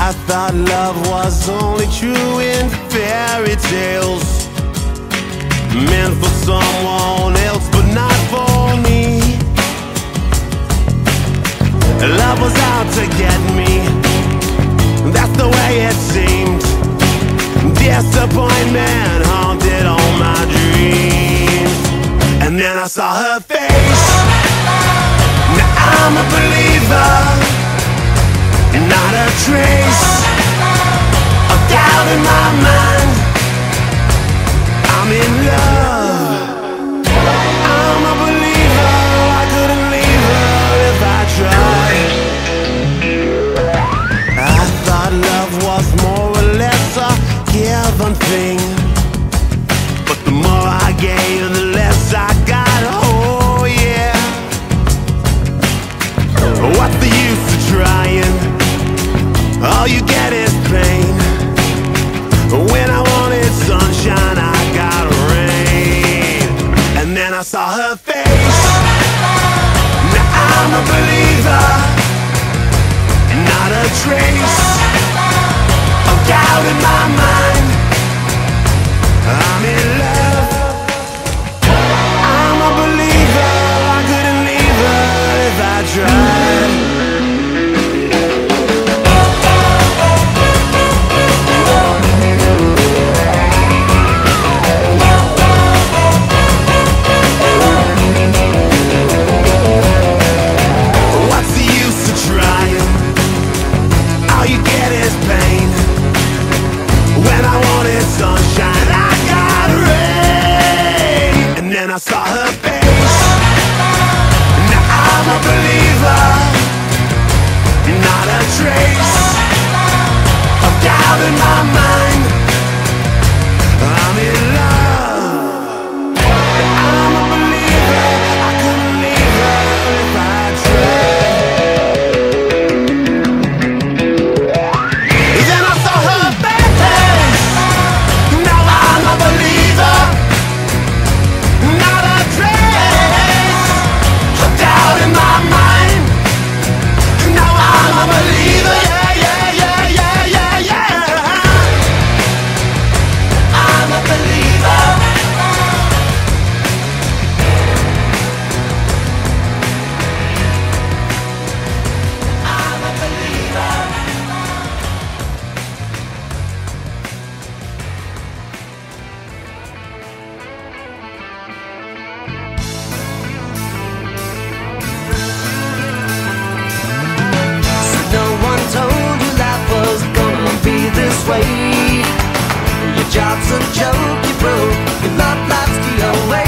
I thought love was only true in fairy tales, meant for someone else but not for me. Love was out to get me, that's the way it seemed. Disappointment haunted all my dreams. And then I saw her face. Now I'm a believer, not a trace of doubt in my mind. I'm in love, I'm a believer. I couldn't leave her if I tried. I thought love was more or less a given thing, but the more I gave, the less I got. Oh yeah. What's the use of trying? All you get is pain. When I wanted sunshine, I got rain. And then I saw her face. Now I'm a believer, not a trace of doubt in my mind. I'm in love, I'm a believer. I couldn't leave her if I tried. What's the use of trying? All you get is pain. When I wanted sunshine, I got rain. And then I saw her face. Now I'm a believer, not a trace of doubt in my mind. I'm in love, I'm a believer. I couldn't leave her if I tried. Then I saw her face. Now I'm a believer, not a trace of doubt in my mind. Now I'm a believer, yeah, yeah, yeah, yeah, yeah, yeah. I'm a believer. I'm a believer. No one told you life was gonna be this way. Your job's a joke you broke, your love life's the away.